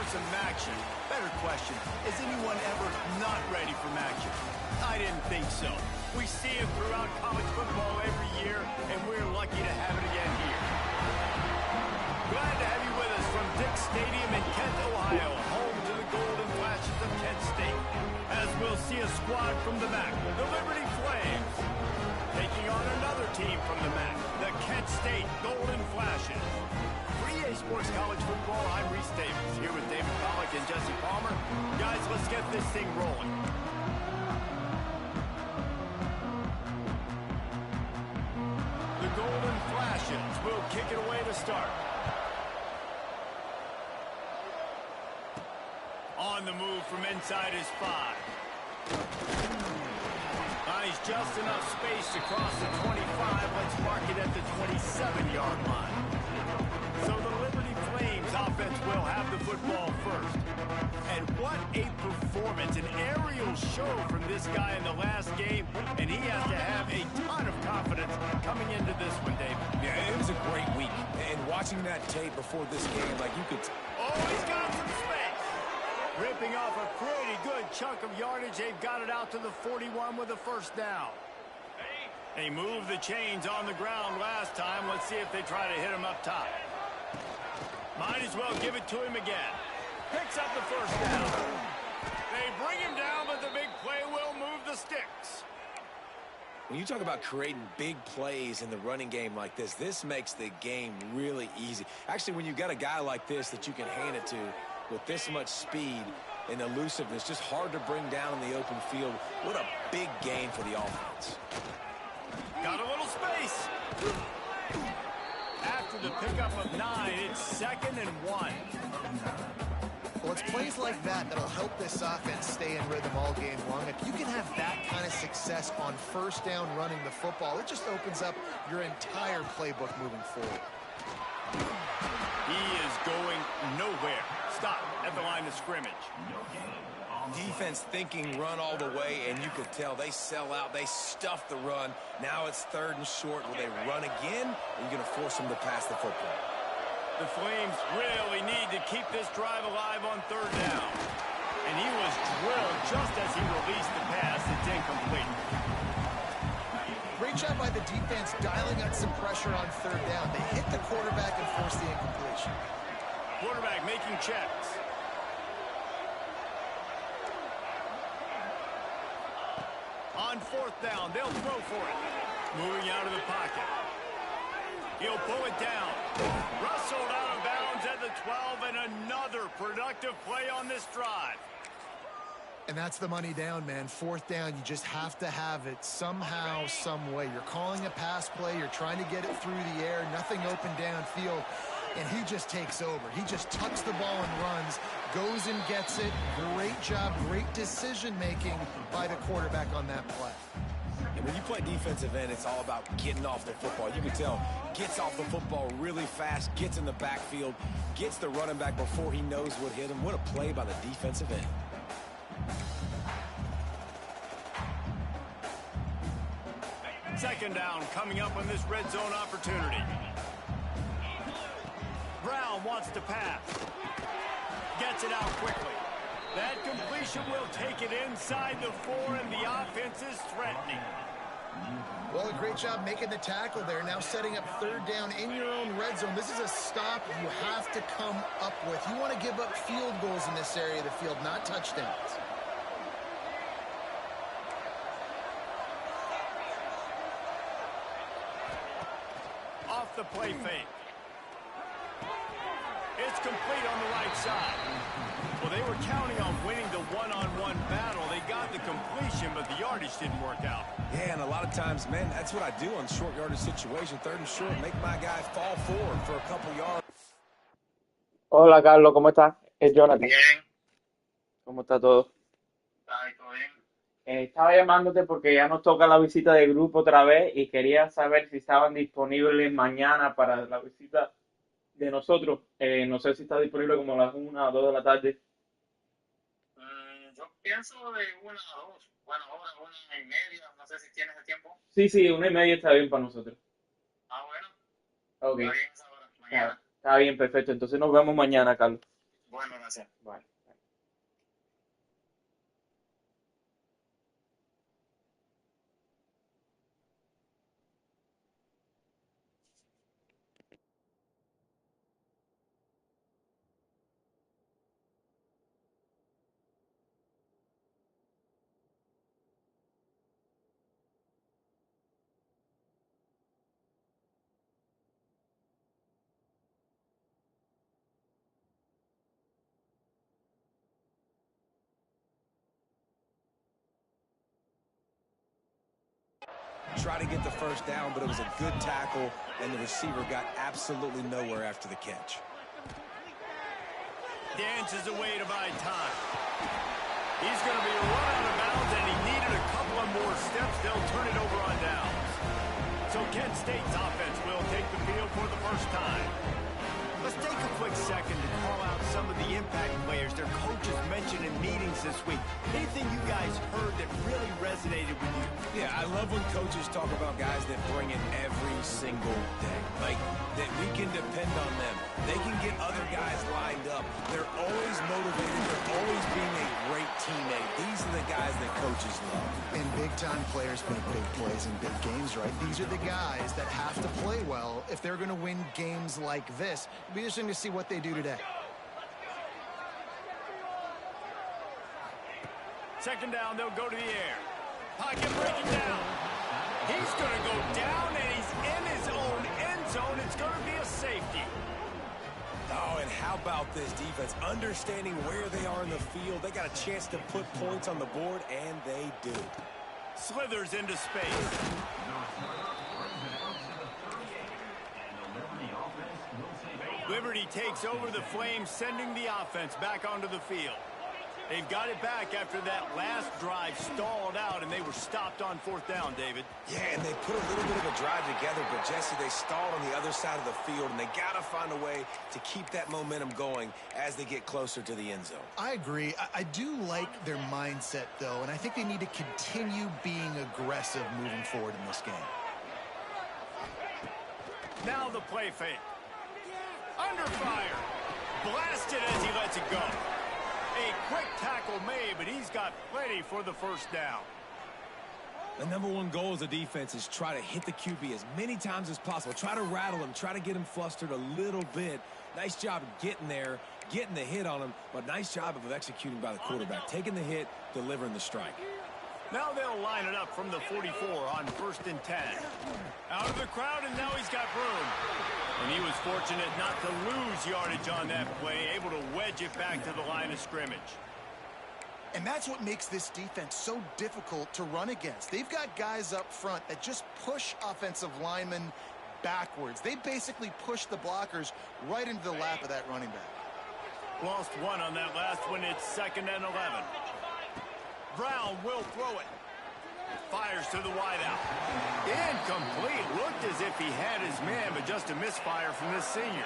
for some action. Better question, is anyone ever not ready for action? I didn't think so. We see it throughout college football every year, and we're lucky to have it again here. Glad to have you with us from Dick Stadium in Kent, Ohio, home to the Golden Flashes of Kent State. As we'll see a squad from the MAC, the Liberty Flames, taking on another team from the MAC, the Kent State Golden Flashes. For EA Sports College Football, I'm Reese Davis, here with David Pollack and Jesse Palmer. Guys, let's get this thing rolling. The Golden Flashes will kick it away to start. On the move from inside his 5. He's just enough space to cross the 25. Let's mark it at the 27-yard line. So the Liberty Flames offense will have the football first. And what a performance, an aerial show from this guy in the last game. And he has to have a ton of confidence coming into this one, David. Yeah, it was a great week. And watching that tape before this game, like you could... Oh, he's got some space. Ripping off a pretty good chunk of yardage. They've got it out to the 41 with a first down. They moved the chains on the ground last time. Let's see if they try to hit him up top. Might as well give it to him again. Picks up the first down. They bring him down, but the big play will move the sticks. When you talk about creating big plays in the running game like this makes the game really easy. Actually, when you've got a guy like this that you can hand it to, with this much speed and elusiveness, just hard to bring down in the open field. What a big gain for the offense. Got a little space. After the pickup of 9, it's 2nd and 1. Well, it's plays like that that'll help this offense stay in rhythm all game long. If you can have that kind of success on first down running the football, it just opens up your entire playbook moving forward. He is going nowhere. Stop at the line of scrimmage. Defense thinking run all the way, and you could tell they sell out. They stuff the run. Now it's 3rd and short. Will they run again, or are you going to force them to pass the football? The Flames really need to keep this drive alive on 3rd down. And he was drilled just as he released the pass. It's incomplete. Great job by the defense dialing out some pressure on 3rd down. They hit the quarterback and forced the incompletion. Quarterback making checks. On 4th down, they'll throw for it. Moving out of the pocket. He'll pull it down. Rustled out of bounds at the 12, and another productive play on this drive. And that's the money down, man. 4th down, you just have to have it somehow, some way. You're calling a pass play. You're trying to get it through the air. Nothing open downfield. And he just takes over. He just tucks the ball and runs, goes and gets it. Great job, great decision-making by the quarterback on that play. And when you play defensive end, it's all about getting off the football. You can tell, gets off the football really fast, gets in the backfield, gets the running back before he knows what hit him. What a play by the defensive end. Second down coming up on this red zone opportunity. Brown wants to pass. Gets it out quickly. That completion will take it inside the 4, and the offense is threatening. Well, a great job making the tackle there. Now setting up 3rd down in your own red zone. This is a stop you have to come up with. You want to give up field goals in this area of the field, not touchdowns. Off the play fake. It's complete on the right side. Well, they were counting on winning the one-on-one battle. They got the completion, but the yardage didn't work out. Yeah, and a lot of times, man, that's what I do on short yardage situation. 3rd and short, make my guy fall forward for a couple yards. Hola Carlos, ¿cómo estás? Es Jonathan. Bien, ¿Cómo está todo? ay, todo bien. Estaba llamándote porque ya nos toca la visita de grupo otra vez y quería saber si estaban disponibles mañana para la visita de nosotros. No sé si está disponible como a las 1 o 2 de la tarde. Yo pienso de 1 a 2. Bueno, ahora 1:30. No sé si tienes el tiempo. Sí, 1:30 está bien para nosotros. Ah, bueno, Ok, está bien esa hora. está, Mañana. está bien, perfecto. Entonces nos vemos mañana, Carlos. Bueno, gracias. Bye. Try to get the first down, but it was a good tackle, and the receiver got absolutely nowhere after the catch. Dances away to buy time. He's going to be run out of bounds, and he needed a couple of more steps. They'll turn it over on downs. So Kent State's offense will take the field for the first time. Let's take a quick second to call out some of the impact players their coaches mentioned in meetings this week. Anything you guys heard that really resonated with you? Yeah, I love when coaches talk about guys that bring it every single day. Like, that we can depend on them. They can get other guys lined up. They're always motivated. They're always being a great teammate. These are the guys that coaches love. And big-time players make big plays in big games, right? These are the guys that have to play well if they're going to win games like this. It'll be interesting to see what they do today. Second down, they'll go to the air. Pocket breaking down. He's going to go down, and he's in his own end zone. It's going to be a safety. Oh, and how about this defense? Understanding where they are in the field. They got a chance to put points on the board, and they do. Slithers into space. Liberty takes over the Flames, sending the offense back onto the field. They've got it back after that last drive stalled out, and they were stopped on fourth down, David. Yeah, and they put a little bit of a drive together, but, Jesse, they stalled on the other side of the field, and they got to find a way to keep that momentum going as they get closer to the end zone. I agree. I do like their mindset, though, and I think they need to continue being aggressive moving forward in this game. Now the play fake. Under fire. Blasted as he lets it go. A quick tackle made, but he's got plenty for the first down. The number one goal as a defense is try to hit the QB as many times as possible. Try to rattle him. Try to get him flustered a little bit. Nice job getting there, getting the hit on him, but nice job of executing by the quarterback. Taking the hit, delivering the strike. Now they'll line it up from the 44 on 1st and 10. Out of the crowd, and now he's got room. And he was fortunate not to lose yardage on that play, able to wedge it back to the line of scrimmage. And that's what makes this defense so difficult to run against. They've got guys up front that just push offensive linemen backwards. They basically push the blockers right into the lap of that running back. Lost one on that last one. It's 2nd and 11. Brown will throw it. Fires to the wideout. Incomplete. Looked as if he had his man, but just a misfire from this senior.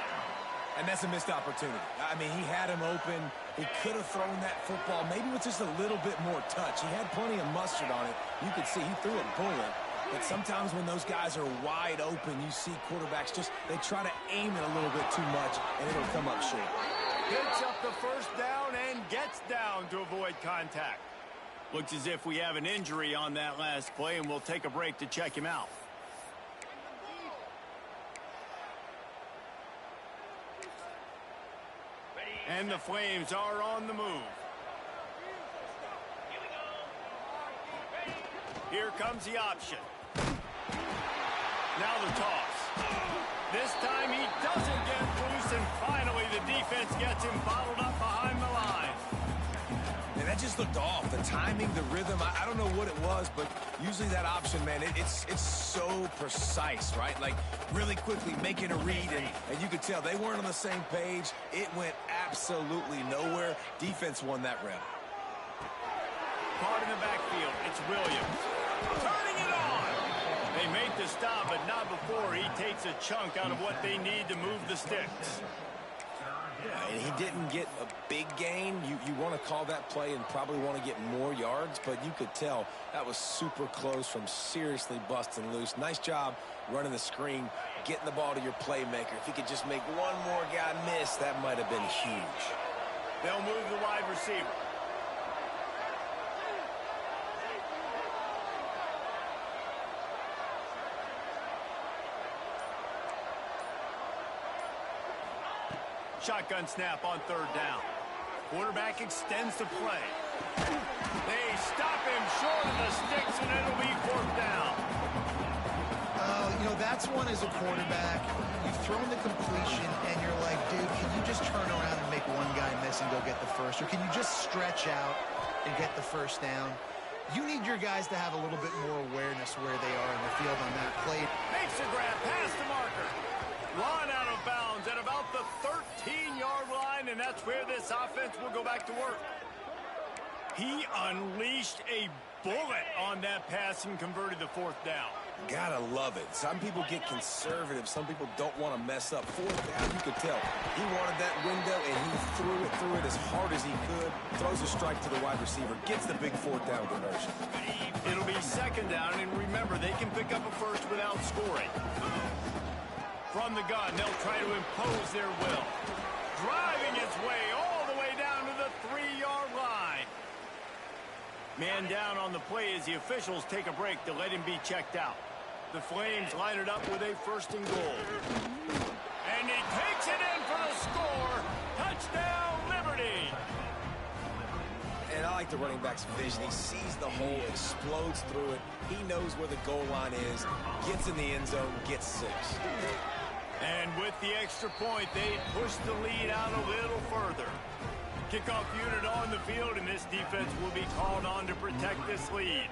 And that's a missed opportunity. I mean, he had him open. He could have thrown that football maybe with just a little bit more touch. He had plenty of mustard on it. You could see he threw it bullet. But sometimes when those guys are wide open, you see quarterbacks just, they try to aim it a little bit too much, and it'll come up short. Picks up the first down and gets down to avoid contact. Looks as if we have an injury on that last play, and we'll take a break to check him out. And the Flames are on the move. Here comes the option. Now the toss. This time he doesn't get loose, and finally the defense gets him bottled up behind the line. And that just looked off. The timing, the rhythm, I don't know what it was, but usually that option, man, it's so precise, right? Like, really quickly making a read, and you could tell they weren't on the same page. It went absolutely nowhere. Defense won that rep. Caught in the backfield. It's Williams. Turning it on. They make the stop, but not before he takes a chunk out of what they need to move the sticks. Yeah, and he didn't get a big gain. You want to call that play and probably want to get more yards, but you could tell that was super close from seriously busting loose. Nice job running the screen, getting the ball to your playmaker. If he could just make one more guy miss, that might have been huge. They'll move the wide receiver. Shotgun snap on third down. Quarterback extends the play. They stop him short of the sticks, and it'll be fourth down. You know, that's one as a quarterback. You've thrown the completion, and you're like, dude, can you just turn around and make one guy miss and go get the first? Or can you just stretch out and get the first down? You need your guys to have a little bit more awareness where they are in the field on that play. Makes a grab past the marker. Run out of bounds at about the 13-yard line, and that's where this offense will go back to work. He unleashed a bullet on that pass and converted the fourth down. Gotta love it. Some people get conservative. Some people don't want to mess up. Fourth down, you could tell. He wanted that window, and he threw it as hard as he could. Throws a strike to the wide receiver. Gets the big fourth down conversion. It'll be second down, and remember, they can pick up a first without scoring. From the gun, they'll try to impose their will. Driving his way all the way down to the 3-yard line. Man down on the play as the officials take a break to let him be checked out. The Flames line it up with a first and goal. And he takes it in for the score. Touchdown, Liberty. And I like the running back's vision. He sees the hole, explodes through it. He knows where the goal line is, gets in the end zone, gets 6. And with the extra point, they push the lead out a little further. Kickoff unit on the field, and this defense will be called on to protect this lead.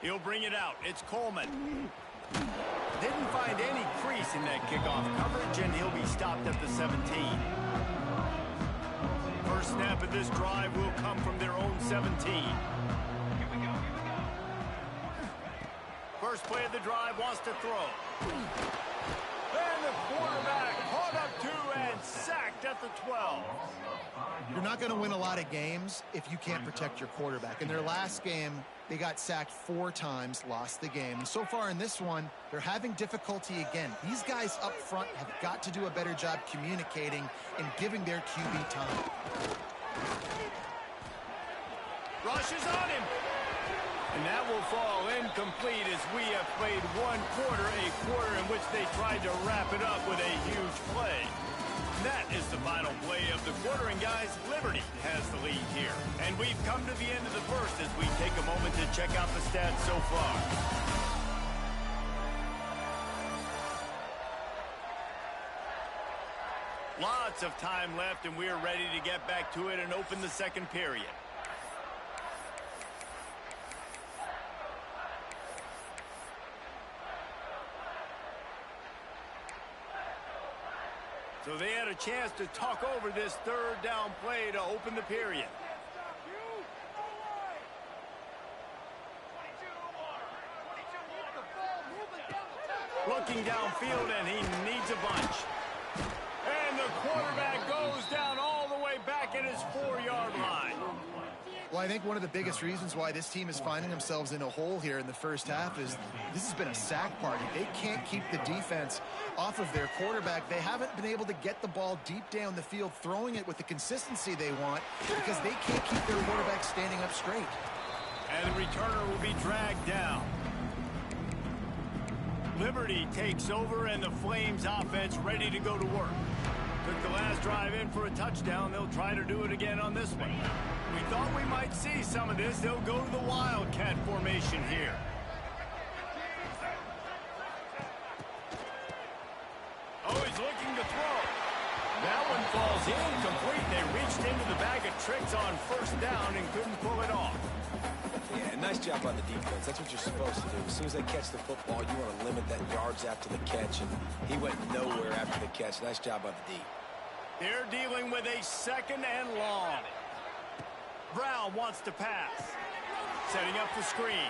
He'll bring it out. It's Coleman. Didn't find any crease in that kickoff coverage, and he'll be stopped at the 17. First snap of this drive will come from their own 17. First play of the drive, wants to throw. And the quarterback caught up to and sacked at the 12. You're not going to win a lot of games if you can't protect your quarterback. In their last game, they got sacked 4 times, lost the game. And so far in this one, they're having difficulty again. These guys up front have got to do a better job communicating and giving their QB time. Rushes on him. And that will fall incomplete as we have played one quarter, a quarter in which they tried to wrap it up with a huge play. That is the final play of the quarter, and guys, Liberty has the lead here. And we've come to the end of the first as we take a moment to check out the stats so far. Lots of time left, and we're ready to get back to it and open the second period. So they had a chance to talk over this third down play to open the period. Looking downfield, and he needs a bunch. And the quarterback goes down all the way back at his 4-yard line. Well, I think one of the biggest reasons why this team is finding themselves in a hole here in the first half is this has been a sack party. They can't keep the defense off of their quarterback. They haven't been able to get the ball deep down the field, throwing it with the consistency they want because they can't keep their quarterback standing up straight. And the returner will be dragged down. Liberty takes over, and the Flames offense ready to go to work. Took the last drive in for a touchdown. They'll try to do it again on this one. We thought we might see some of this. They'll go to the Wildcat formation here. Oh, he's looking to throw. That one falls incomplete. They reached into the bag of tricks on first down and couldn't pull it off. Yeah, nice job by the defense. That's what you're supposed to do. As soon as they catch the football, you want to limit that yards after the catch, and he went nowhere after the catch. Nice job by the D. They're dealing with a second and long. Brown wants to pass. Setting up the screen.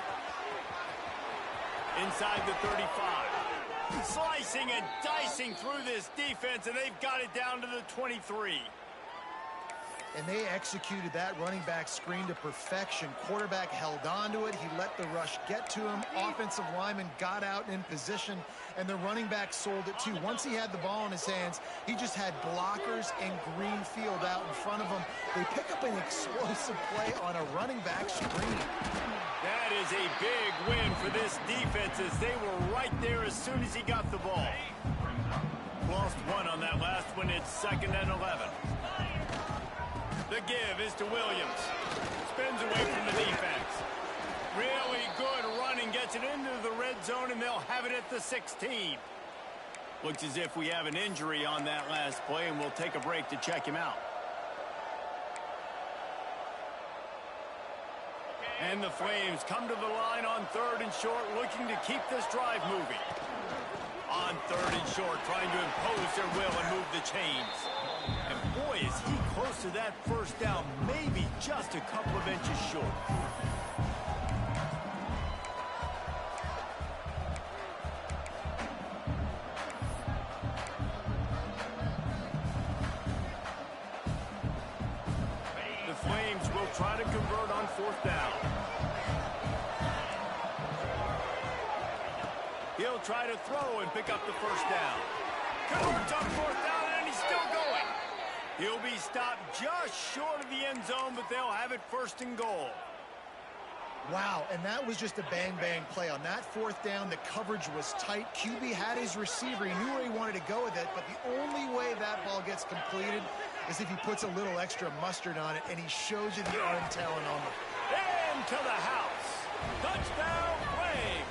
Inside the 35. Slicing and dicing through this defense, and they've got it down to the 23. And they executed that running back screen to perfection. Quarterback held on to it. He let the rush get to him. Offensive lineman got out and in position, and the running back sold it too. Once he had the ball in his hands, he just had blockers and green field out in front of him. They pick up an explosive play on a running back screen. That is a big win for this defense as they were right there as soon as he got the ball. Lost one on that last one. It's 2nd and 11. The give is to Williams. Spins away from the defense. Really good running. Gets it into the red zone, and they'll have it at the 16. Looks as if we have an injury on that last play, and we'll take a break to check him out. And the Flames come to the line on 3rd and short, looking to keep this drive moving. On 3rd and short, trying to impose their will and move the chains. And boy, is he close to that first down, maybe just a couple of inches short. The Flames will try to convert on 4th down. He'll try to throw and pick up the first down. Converts on 4th down, and he's still going. He'll be stopped just short of the end zone, but they'll have it 1st and goal. Wow, and that was just a bang-bang play. On that 4th down, the coverage was tight. QB had his receiver. He knew where he wanted to go with it, but the only way that ball gets completed is if he puts a little extra mustard on it, and he shows you the arm talent on it. Into the house. Touchdown, Flames.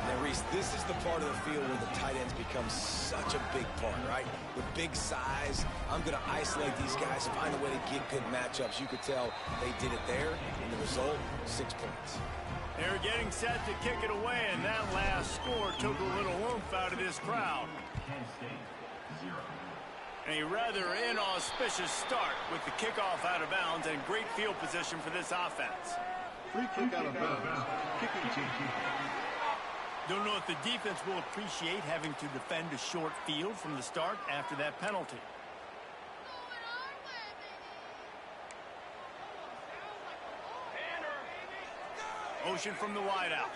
Now, Reese, this is the part of the field where the tight ends become such a big part, right? With big size, I'm going to isolate these guys, find a way to get good matchups. You could tell they did it there, and the result, 6 points. They're getting set to kick it away, and that last score took a little oomph out of this crowd. A rather inauspicious start with the kickoff out of bounds and great field position for this offense. Free kick out of bounds. Kicking team. Don't know if the defense will appreciate having to defend a short field from the start after that penalty. Ocean from the wideout.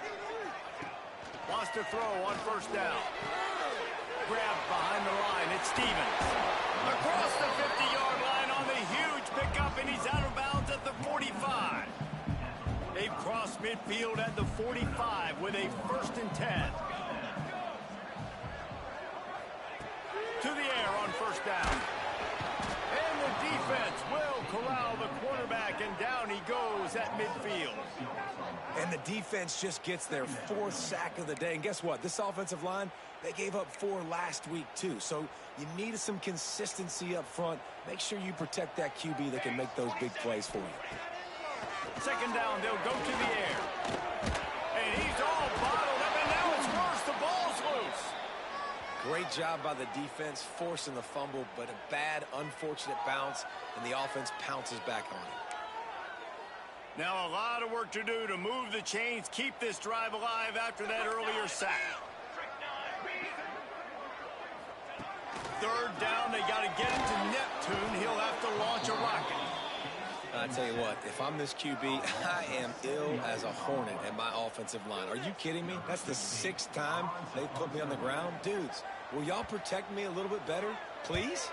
Wants to throw on 1st down. Grabbed behind the line. It's Stevens. Across the 50-yard line on the huge pickup, and he's out of bounds at the 45. They've crossed midfield at the 45 with a 1st and 10. To the air on 1st down. And the defense will corral the quarterback, and down he goes at midfield. And the defense just gets their 4th sack of the day. And guess what? This offensive line, they gave up 4 last week, too. So you need some consistency up front. Make sure you protect that QB that can make those big plays for you. 2nd down, they'll go to the air. And he's all bottled up, and now it's worse. The ball's loose. Great job by the defense, forcing the fumble, but a bad, unfortunate bounce, and the offense pounces back on it. Now a lot of work to do to move the chains, keep this drive alive after that earlier sack. 3rd down, they got to get it to Neptune. He'll have to launch a rocket. I tell you what, if I'm this QB, I am ill as a hornet at my offensive line. Are you kidding me? That's the 6th time they put me on the ground. Dudes, will y'all protect me a little bit better, please?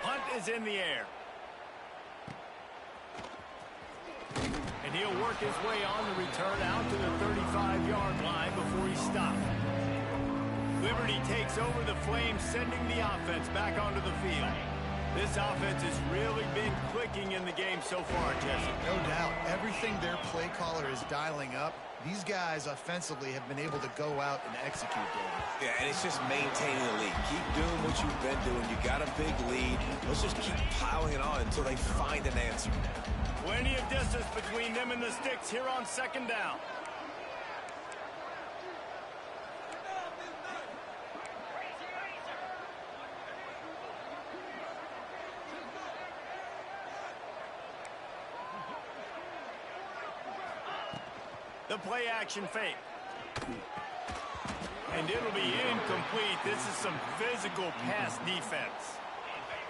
Hunt is in the air. And he'll work his way on the return out to the 35-yard line before he's stopped. Liberty takes over the Flames, sending the offense back onto the field. This offense has really been clicking in the game so far, Jesse. No doubt. Everything their play caller is dialing up, these guys offensively have been able to go out and execute, David. Yeah, and it's just maintaining the lead. Keep doing what you've been doing. You got a big lead. Let's just keep piling it on until they find an answer. Plenty of distance between them and the sticks here on 2nd down. The play action fake. And it'll be incomplete. This is some physical pass defense.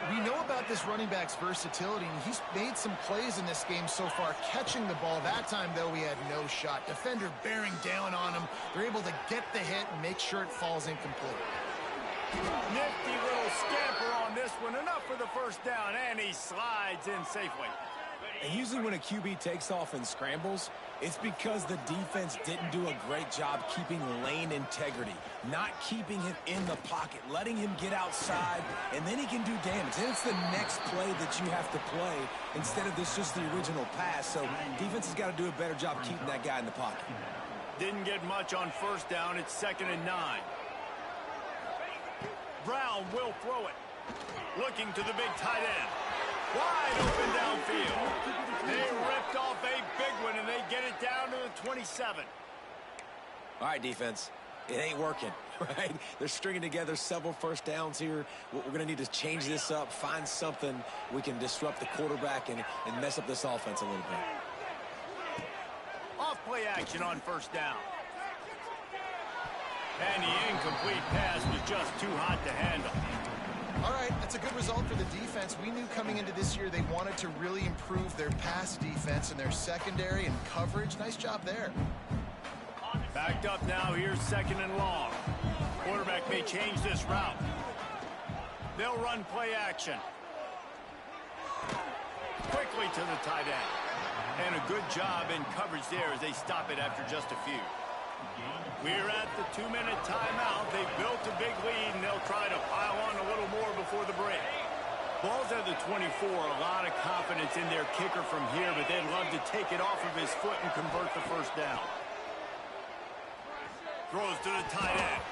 We know about this running back's versatility, and he's made some plays in this game so far, catching the ball. That time, though, he had no shot. Defender bearing down on him. They're able to get the hit and make sure it falls incomplete. Nifty little scamper on this one. Enough for the first down, and he slides in safely. And usually when a QB takes off and scrambles, it's because the defense didn't do a great job keeping lane integrity, not keeping him in the pocket, letting him get outside, and then he can do damage. Then it's the next play that you have to play instead of this just the original pass. So defense has got to do a better job keeping that guy in the pocket. Didn't get much on first down. It's 2nd and 9. Brown will throw it. Looking to the big tight end. Wide open downfield. They ripped off a big one, and they get it down to the 27. All right, defense. It ain't working, right? They're stringing together several first downs here. We're going to need to change this up, find something we can disrupt the quarterback and mess up this offense a little bit. Off play action on first down. And the incomplete pass was just too hot to handle. All right, that's a good result for the defense. We knew coming into this year they wanted to really improve their pass defense and their secondary and coverage. Nice job there. Backed up now. Here's 2nd and long. Quarterback may change this route. They'll run play action. Quickly to the tight end. And a good job in coverage there as they stop it after just a few. We're at the 2-minute timeout. They've built a big lead, and they'll try to pile on a little more before the break. Ball's at the 24. A lot of confidence in their kicker from here, but they'd love to take it off of his foot and convert the first down. Throws to the tight end.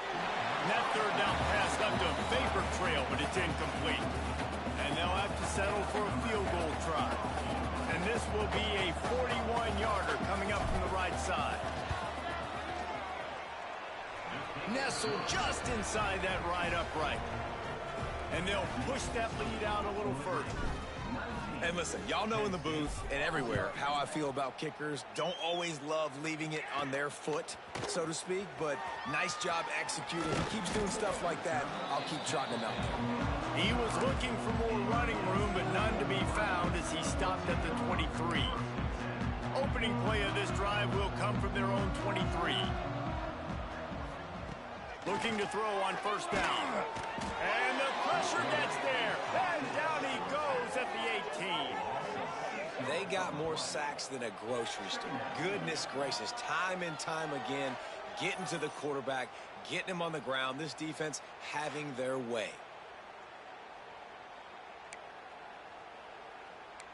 And that third down pass left a vapor trail, but it's incomplete. And they'll have to settle for a field goal try. And this will be a 41-yarder coming up from the right side. Nestled just inside that right upright. And they'll push that lead out a little further. And listen, y'all know in the booth and everywhere how I feel about kickers. Don't always love leaving it on their foot, so to speak, but nice job executing. He keeps doing stuff like that. I'll keep trotting him out. He was looking for more running room, but none to be found as he stopped at the 23. Opening play of this drive will come from their own 23. Looking to throw on first down. And the pressure gets there. And down he goes at the 18. They got more sacks than a grocery store. Goodness gracious, time and time again, getting to the quarterback, getting him on the ground. This defense having their way.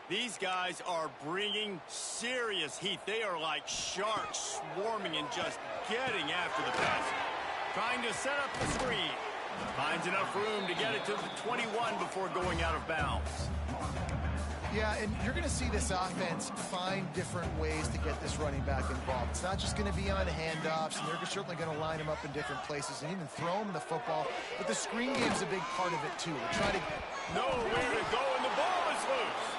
These guys are bringing serious heat. They are like sharks swarming and just getting after the passer. Trying to set up the screen. Finds enough room to get it to the 21 before going out of bounds. Yeah, and you're going to see this offense find different ways to get this running back involved. It's not just going to be on handoffs, and they're certainly going to line him up in different places and even throw him the football. But the screen game's a big part of it, too. We're trying to nowhere to go, and the ball is loose.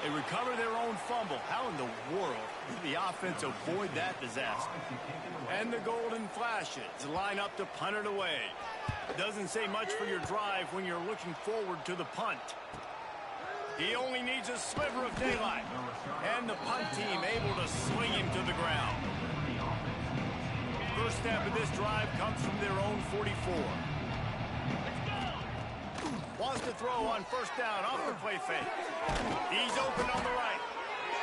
They recover their own fumble. How in the world did the offense avoid that disaster? And the golden flashes line up to punt it away. Doesn't say much for your drive when you're looking forward to the punt. He only needs a sliver of daylight. And the punt team able to sling him to the ground. First snap of this drive comes from their own 44. Wants to throw on first down off the play fake. He's open on the right.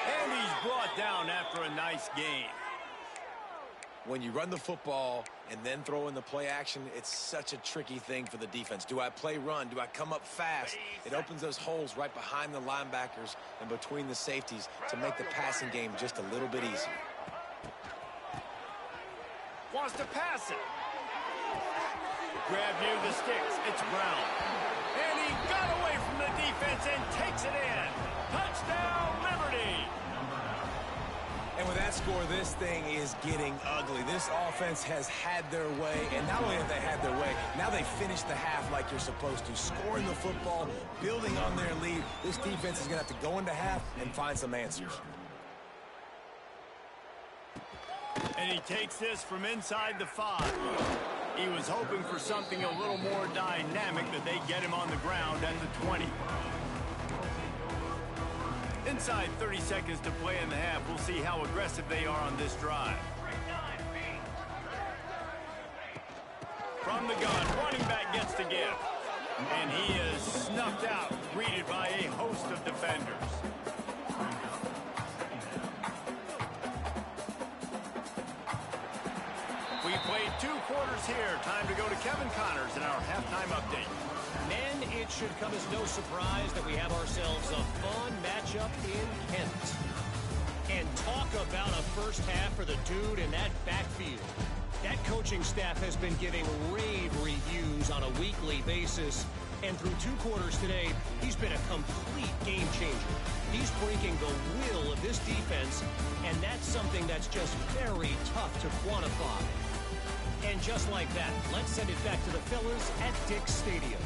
And he's brought down after a nice gain. When you run the football and then throw in the play action, it's such a tricky thing for the defense. Do I play run? Do I come up fast? It opens those holes right behind the linebackers and between the safeties to make the passing game just a little bit easier. Wants to pass it. Grab near the sticks. It's Brown. And he got away from the defense and takes it in. Touchdown, Liberty. And with that score, this thing is getting ugly. This offense has had their way, and not only have they had their way, now they finished the half like you're supposed to, scoring the football, building on their lead. This defense is going to have to go into half and find some answers. And he takes this from inside the 5. He was hoping for something a little more dynamic, that they get him on the ground at the 20. Inside 30 seconds to play in the half. We'll see how aggressive they are on this drive. From the gun, running back gets the give. And he is snuffed out, greeted by a host of defenders. We played 2 quarters here. Time to go to Kevin Connors in our halftime update. Men, it should come as no surprise that we have ourselves a fun matchup in Kent. And talk about a first half for the dude in that backfield. That coaching staff has been giving rave reviews on a weekly basis. And through 2 quarters today, he's been a complete game changer. He's breaking the will of this defense, and that's something that's just very tough to quantify. And just like that, let's send it back to the fellas at Dick's Stadium.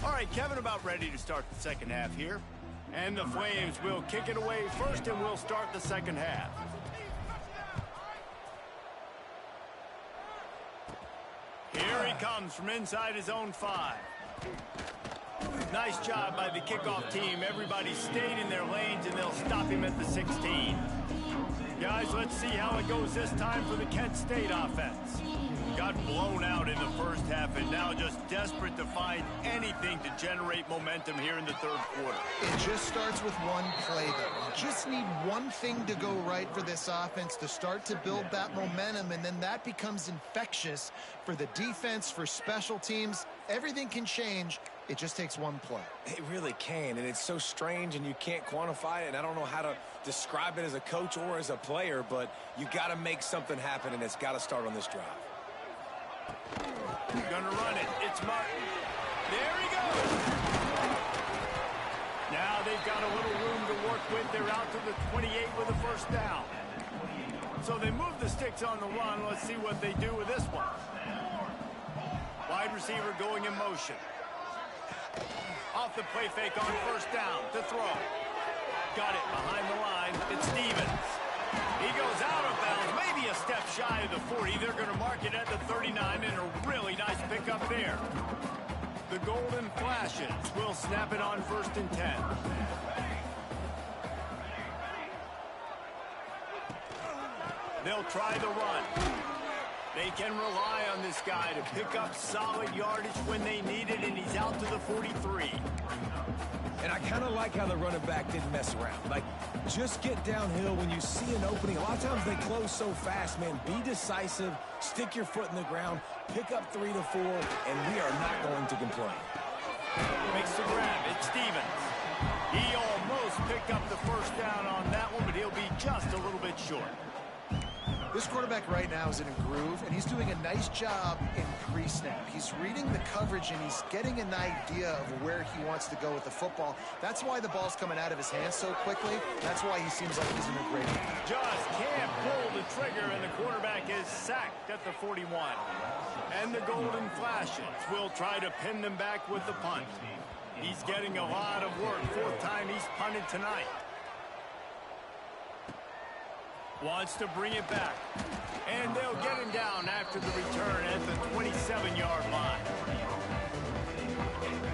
All right, Kevin, about ready to start the second half here. And the Flames will kick it away first, and we'll start the second half. Here he comes from inside his own 5. Nice job by the kickoff team. Everybody stayed in their lanes, and they'll stop him at the 16. Guys, let's see how it goes this time for the Kent State offense. Got blown out in the first half and now just desperate to find anything to generate momentum here in the third quarter. It just starts with one play, though. You just need one thing to go right for this offense to start to build that momentum, and then that becomes infectious for the defense, for special teams. Everything can change. It just takes one play. It really can, and it's so strange, and you can't quantify it, and I don't know how to describe it as a coach or as a player, but you got to make something happen, and it's got to start on this drive. Gonna run it. It's Martin. There he goes. Now they've got a little room to work with. They're out to the 28 with a first down. So they move the sticks on the run. Let's see what they do with this one. Wide receiver going in motion. Off the play fake on first down to throw. Got it behind the line. It's Stevens. He goes out of bounds, maybe a step shy of the 40. They're going to mark it at the 39, and a really nice pickup there. The Golden Flashes will snap it on 1st and 10. They'll try the run. They can rely on this guy to pick up solid yardage when they need it, and he's out to the 43. And I kind of like how the running back didn't mess around. Like, just get downhill when you see an opening. A lot of times they close so fast, man. Be decisive, stick your foot in the ground, pick up 3 to 4, and we are not going to complain. Makes the grab. It's Stevens. He almost picked up the first down on that one, but he'll be just a little bit short. This quarterback right now is in a groove, and he's doing a nice job in pre-snap. He's reading the coverage, and he's getting an idea of where he wants to go with the football. That's why the ball's coming out of his hands so quickly. That's why he seems like he's in a great mood. Just can't pull the trigger, and the quarterback is sacked at the 41. And the Golden Flashes will try to pin them back with the punt. He's getting a lot of work. 4th time he's punted tonight. Wants to bring it back. And they'll get him down after the return at the 27-yard line.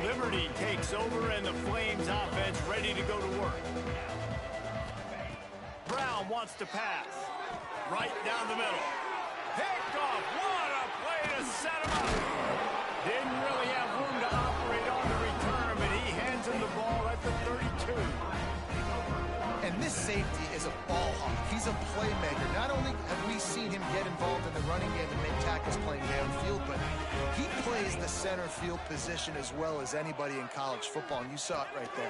Liberty takes over, and the Flames offense ready to go to work. Brown wants to pass. Right down the middle. Picked off. What a play to set him up. Didn't really have room to operate on the return, but he hands him the ball at the 32. And this safety is a ball hawk. He's a playmaker. Not only have we seen him get involved in the running game and make tackles playing downfield, but he plays the center field position as well as anybody in college football, and you saw it right there.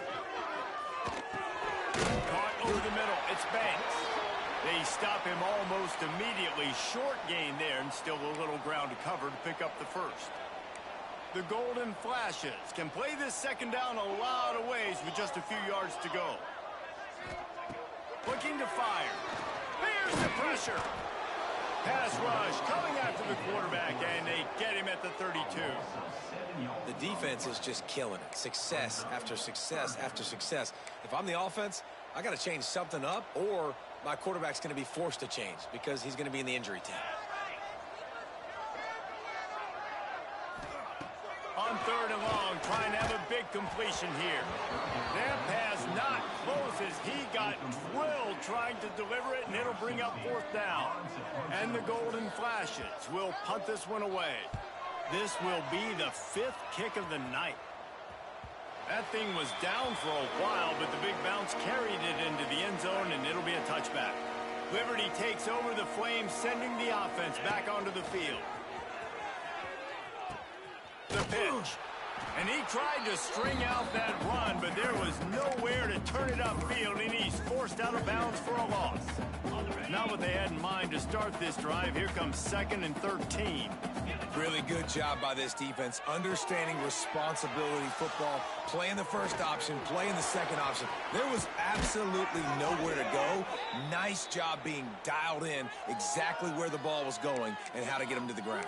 Caught over the middle. It's Banks. They stop him almost immediately. Short gain there, and still a little ground to cover to pick up the first. The Golden Flashes can play this second down a lot of ways with just a few yards to go. Looking to fire. Here's the pressure. Pass rush coming after the quarterback, and they get him at the 32. The defense is just killing it. Success after success after success. If I'm the offense, I got to change something up, or my quarterback's going to be forced to change because he's going to be in the injury team. On 3rd and long, trying to have a big completion here. Their pass not close as he got drilled trying to deliver it, and it'll bring up 4th down. And the Golden Flashes will punt this one away. This will be the 5th kick of the night. That thing was down for a while, but the big bounce carried it into the end zone, and it'll be a touchback. Liberty takes over the Flames, sending the offense back onto the field. The pitch. And he tried to string out that run, but there was nowhere to turn it upfield, and he's forced out of bounds for a loss. Not what they had in mind to start this drive. Here comes 2nd and 13. Really good job by this defense, understanding responsibility football, playing the first option, playing the second option. There was absolutely nowhere to go. Nice job being dialed in exactly where the ball was going and how to get him to the ground.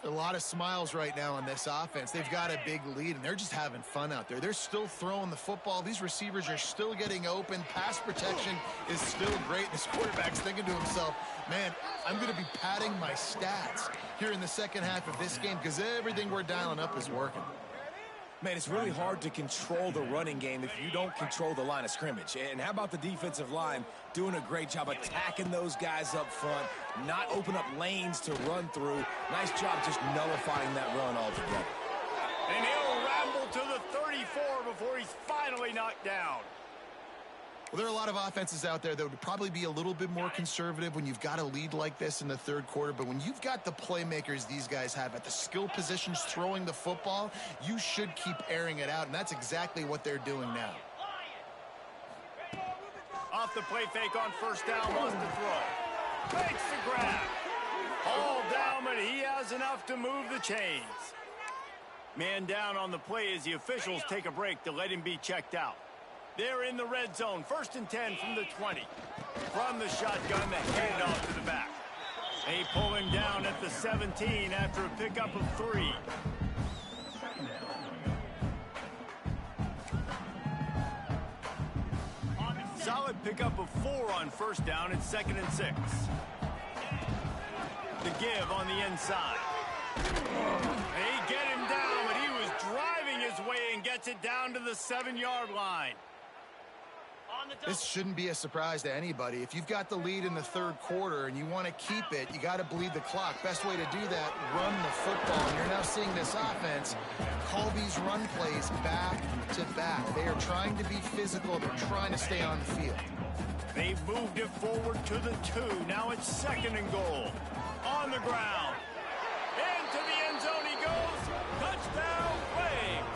A lot of smiles right now on this offense. They've got a big lead, and they're just having fun out there. They're still throwing the football. These receivers are still getting open. Pass protection is still great. This quarterback's thinking to himself, man, I'm going to be padding my stats here in the second half of this game because everything we're dialing up is working. Man, it's really hard to control the running game if you don't control the line of scrimmage. And how about the defensive line doing a great job attacking those guys up front, not open up lanes to run through. Nice job just nullifying that run altogether. And he'll ramble to the 34 before he's finally knocked down. Well, there are a lot of offenses out there that would probably be a little bit more conservative when you've got a lead like this in the 3rd quarter. But when you've got the playmakers these guys have at the skill positions throwing the football, you should keep airing it out. And that's exactly what they're doing now. Off the play fake on 1st down, wants to throw. Makes the grab. All down, but he has enough to move the chains. Man down on the play as the officials take a break to let him be checked out. They're in the red zone. 1st and 10 from the 20. From the shotgun, the handoff to the back. They pull him down at the 17 after a pickup of 3. Solid pickup of 4 on 1st down and 2nd and 6. The give on the inside. They get him down, but he was driving his way and gets it down to the 7-yard line. This shouldn't be a surprise to anybody. If you've got the lead in the 3rd quarter and you want to keep it, you got to bleed the clock. Best way to do that, run the football. And you're now seeing this offense call these run plays back to back. They are trying to be physical. They're trying to stay on the field. They've moved it forward to the 2. Now it's 2nd and goal. On the ground. Into the end zone he goes. Touchdown, Flames.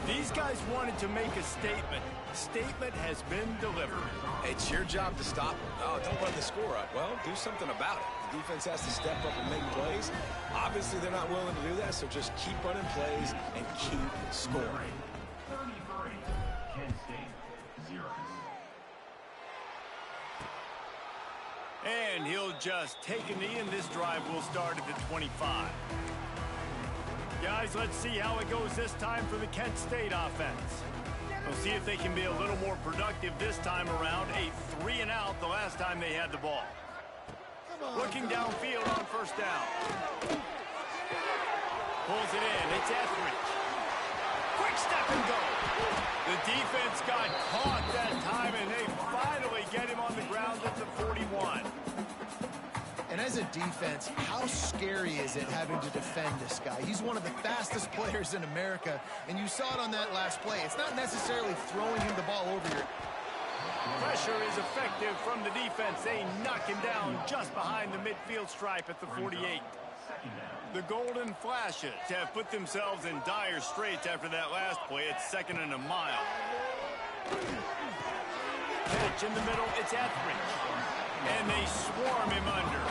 These guys wanted to make a statement. Statement has been delivered. It's your job to stop them. Oh, don't run the score up. Well, do something about it. The defense has to step up and make plays. Obviously, they're not willing to do that, so just keep running plays and keep scoring. And he'll just take a knee, and this drive will start at the 25. Guys, let's see how it goes this time for the Kent State offense. We'll see if they can be a little more productive this time around. A 3-and-out the last time they had the ball. Looking downfield on 1st down. Pulls it in. It's Etheridge. Quick step and go. The defense got caught that time, and they finally get him on the ground at the 41. And as a defense, how scary is it having to defend this guy? He's one of the fastest players in America, and you saw it on that last play. It's not necessarily throwing him the ball over your... Pressure is effective from the defense. They knock him down just behind the midfield stripe at the 48. The Golden Flashes have put themselves in dire straits after that last play. It's 2nd and a mile. Pitch in the middle. It's Etheridge. And they swarm him under.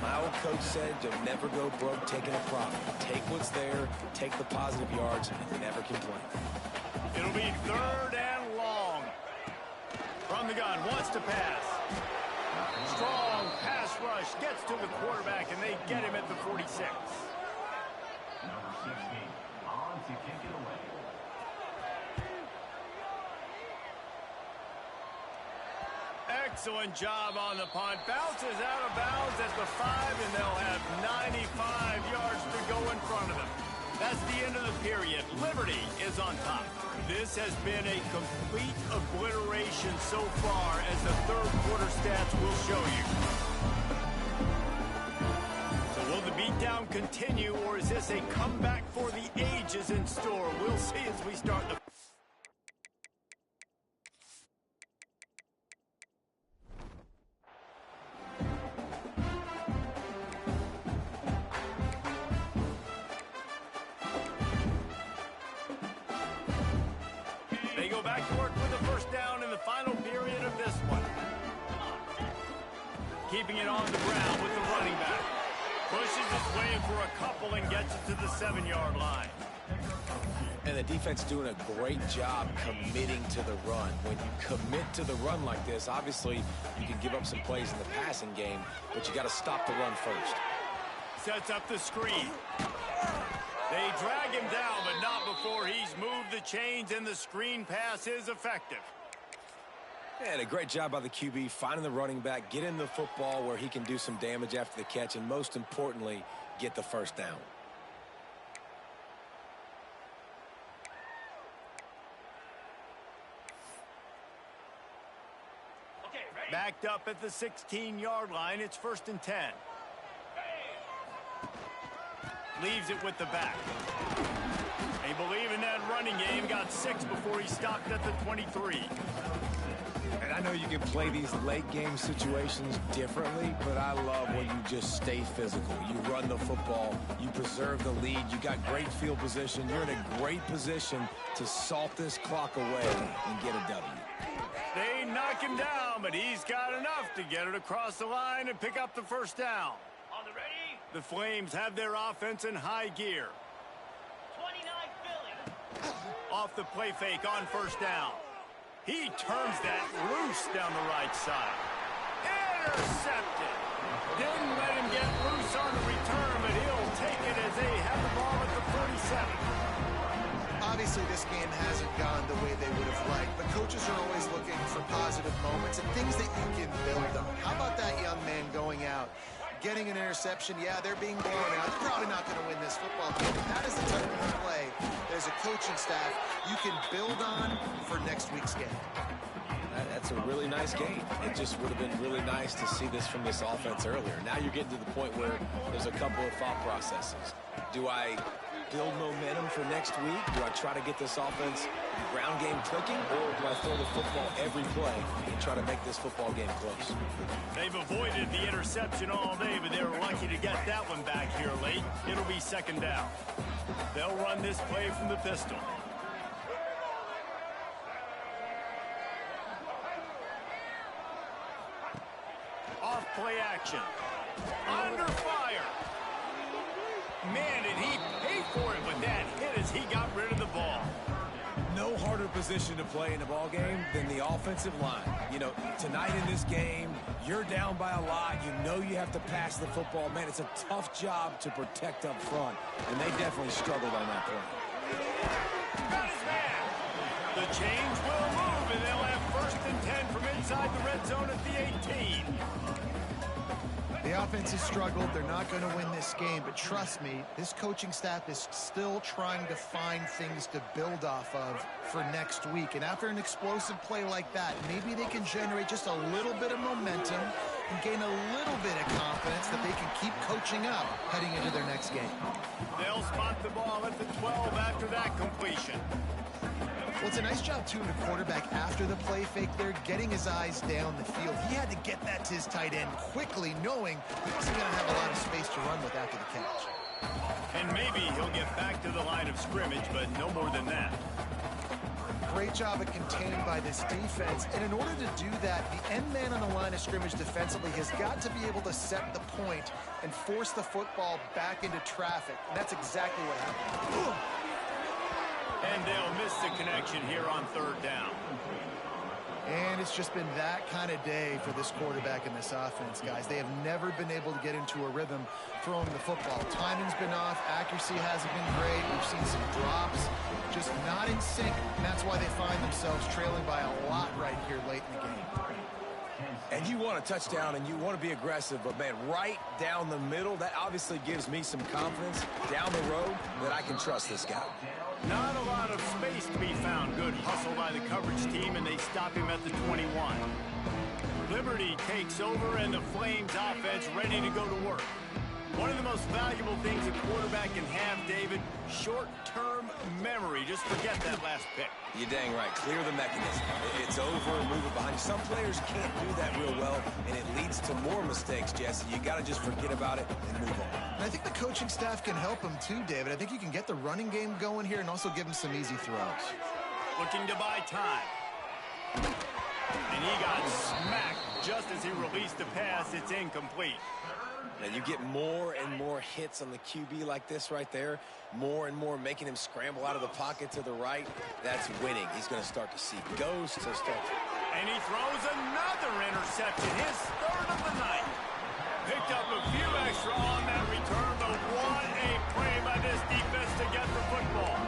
My old coach said you'll never go broke taking a profit. Take what's there, take the positive yards, and never complain. It'll be 3rd and long. From the gun, wants to pass. Strong pass rush, gets to the quarterback, and they get him at the 46. Excellent job on the punt. Bounces out of bounds at the 5, and they'll have 95 yards to go in front of them. That's the end of the period. Liberty is on top. This has been a complete obliteration so far, as the third quarter stats will show you. So will the beatdown continue, or is this a comeback for the ages in store? We'll see as we start the... They go back to work with the first down in the final period of this one. Keeping it on the ground with the running back. Pushes his way for a couple and gets it to the 7-yard line. And the defense doing a great job committing to the run. When you commit to the run like this, obviously you can give up some plays in the passing game, but you got to stop the run first. Sets up the screen. They drag him down, but not before he's moved the chains, and the screen pass is effective. And a great job by the QB finding the running back, getting the football where he can do some damage after the catch, and most importantly, get the first down. Backed up at the 16-yard line. It's 1st and 10. Leaves it with the back. They believe in that running game. Got 6 before he stopped at the 23. And I know you can play these late game situations differently, but I love when you just stay physical. You run the football, you preserve the lead, you got great field position. You're in a great position to salt this clock away and get a W. They knock him down, but he's got enough to get it across the line and pick up the first down. On the ready, The Flames have their offense in high gear. 29 Philly. Off the play fake on first down. He turns that loose down the right side. Intercepted. Didn't let him get loose on the return, but he'll take it as they have the ball at the 47. Obviously, this game hasn't gone the way they would have liked, but coaches are always looking for positive moments and things that you can build on. How about that young man going out, getting an interception? Yeah, they're being blown out. They're probably not going to win this football game, but that is the type of play there's a coaching staff you can build on for next week's game. That's a really nice game. It just would have been really nice to see this from this offense earlier. Now you're getting to the point where there's a couple of thought processes. Do I build momentum for next week? Do I try to get this offense, the ground game clicking, or do I throw the football every play and try to make this football game close? They've avoided the interception all day, but they were lucky to get that one back here late. It'll be 2nd down. They'll run this play from the pistol. Off play action. Under fire. Man, did he pay for it, but that hit as he got rid of the ball. No harder position to play in a ball game than the offensive line. You know, tonight in this game, you're down by a lot. You know you have to pass the football. Man, it's a tough job to protect up front, and they definitely struggled on that play. Got his man. The change will move, and they'll have 1st and 10 from inside the red zone at the 18. The offense has struggled. They're not going to win this game, but trust me, this coaching staff is still trying to find things to build off of for next week. And after an explosive play like that, maybe they can generate just a little bit of momentum and gain a little bit of confidence that they can keep coaching up heading into their next game. They'll spot the ball at the 12 after that completion. Well, it's a nice job, too, the quarterback after the play fake there, getting his eyes down the field. He had to get that to his tight end quickly, knowing he wasn't going to have a lot of space to run with after the catch. And maybe he'll get back to the line of scrimmage, but no more than that. Great job of containing by this defense. And in order to do that, the end man on the line of scrimmage defensively has got to be able to set the point and force the football back into traffic. And that's exactly what happened. And they'll miss the connection here on 3rd down. And it's just been that kind of day for this quarterback and this offense, guys. They have never been able to get into a rhythm throwing the football. Timing's been off. Accuracy hasn't been great. We've seen some drops. Just not in sync. And that's why they find themselves trailing by a lot right here late in the game. And you want a touchdown and you want to be aggressive, but, man, right down the middle, that obviously gives me some confidence down the road that I can trust this guy. Not a lot of space to be found. Good hustle by the coverage team, and they stop him at the 21. Liberty takes over, and the Flames offense ready to go to work. One of the most valuable things a quarterback can have, David, short-term memory. Just forget that last pick. You're dang right. Clear the mechanism. It's over, move it behind you. Some players can't do that real well, and it leads to more mistakes, Jesse. You got to just forget about it and move on. And I think the coaching staff can help him too, David. I think you can get the running game going here and also give him some easy throws. Looking to buy time. And he got smacked just as he released the pass. It's incomplete. And you get more and more hits on the QB like this right there. More and more making him scramble out of the pocket to the right. That's winning. He's going to start to see ghosts. And he throws another interception. His third of the night. Picked up a few extra on that return, but what a play by this defense to get the football.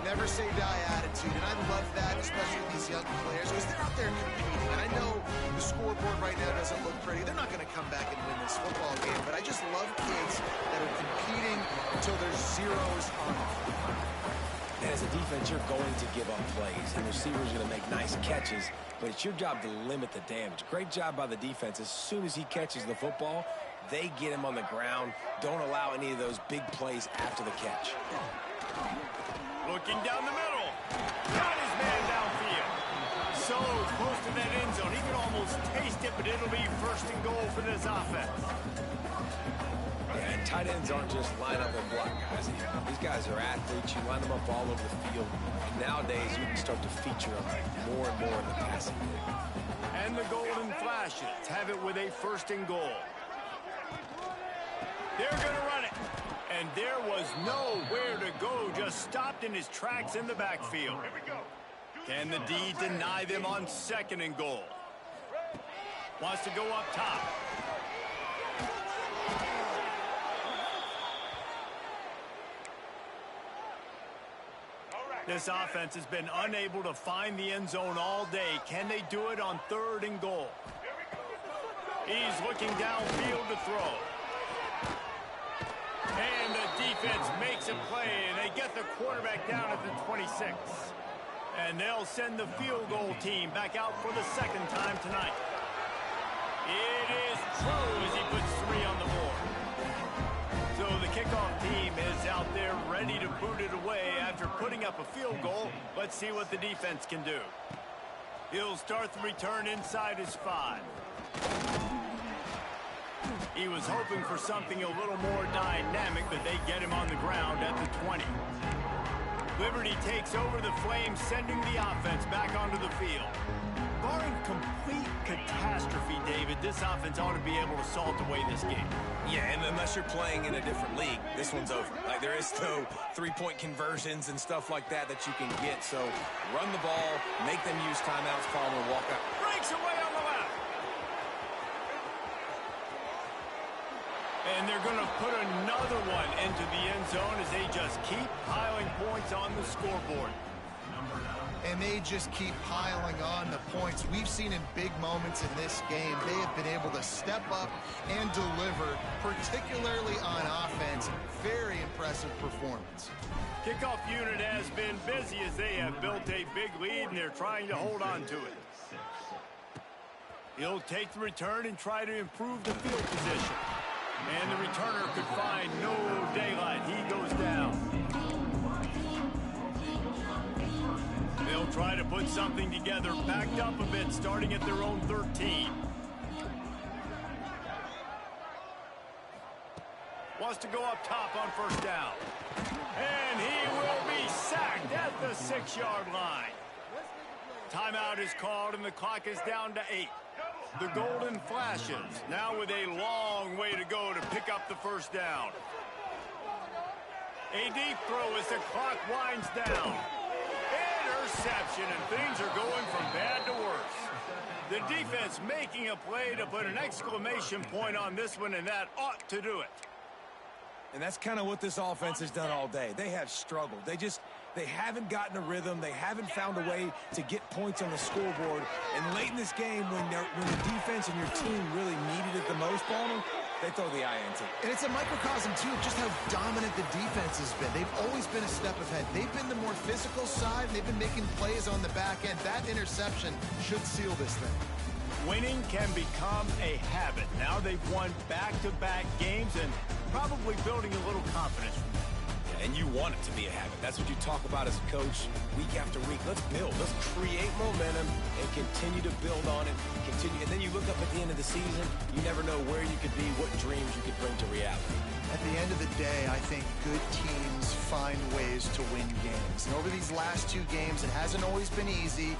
Never say die attitude, and I love that, especially with these young players, because they're out there competing. And I know the scoreboard right now doesn't look pretty. They're not going to come back and win this football game, but I just love kids that are competing until there's zeros on the field. And as a defense, you're going to give up plays, and receivers are going to make nice catches, but it's your job to limit the damage. Great job by the defense. As soon as he catches the football, they get him on the ground. Don't allow any of those big plays after the catch. Looking down the middle. Got his man downfield. So close to that end zone. He can almost taste it, but it'll be first and goal for this offense. Yeah, and tight ends aren't just line up and block guys. These guys are athletes. You line them up all over the field. And nowadays, you can start to feature them more and more in the passing game. And the Golden Flashes have it with a first and goal. They're going to run it. And there was nowhere to go, just stopped in his tracks in the backfield. Can the D deny them on second and goal? Wants to go up top. This offense has been unable to find the end zone all day. Can they do it on third and goal? He's looking downfield to throw. And the defense makes a play, and they get the quarterback down at the 26. And they'll send the field goal team back out for the second time tonight. It is true as he puts 3 on the board. So the kickoff team is out there ready to boot it away after putting up a field goal. Let's see what the defense can do. He'll start the return inside his 5. He was hoping for something a little more dynamic, but they get him on the ground at the 20. Liberty takes over the Flames, sending the offense back onto the field. Barring complete catastrophe, David, this offense ought to be able to salt away this game. Yeah, and unless you're playing in a different league, this one's over. Like, there is no three-point conversions and stuff like that that you can get. So run the ball, make them use timeouts, call them, and walk out. Breaks away on the left. And they're going to put another one into the end zone as they just keep piling points on the scoreboard. And they just keep piling on the points. We've seen in big moments in this game, they have been able to step up and deliver, particularly on offense. Very impressive performance. Kickoff unit has been busy as they have built a big lead, and they're trying to hold on to it. He'll take the return and try to improve the field position. And the returner could find no daylight. He goes down. They'll try to put something together, backed up a bit, starting at their own 13. Wants to go up top on first down. And he will be sacked at the 6-yard line. Timeout is called, and the clock is down to 8. The Golden Flashes now with a long way to go to pick up the first down. A deep throw as the clock winds down. Interception, and things are going from bad to worse. The defense making a play to put an exclamation point on this one, and that ought to do it. And that's kind of what this offense has done all day. They have struggled. They just They haven't gotten a rhythm. They haven't found a way to get points on the scoreboard. And late in this game, when the defense and your team really needed it the most, Palmer, they throw the INT. And it's a microcosm, too, of just how dominant the defense has been. They've always been a step ahead. They've been the more physical side, and they've been making plays on the back end. That interception should seal this thing. Winning can become a habit. Now they've won back-to-back games and probably building a little confidence from that. And you want it to be a habit. That's what you talk about as a coach week after week. Let's build. Let's create momentum and continue to build on it. And then you look up at the end of the season, you never know where you could be, what dreams you could bring to reality. At the end of the day, I think good teams find ways to win games. And over these last two games, it hasn't always been easy.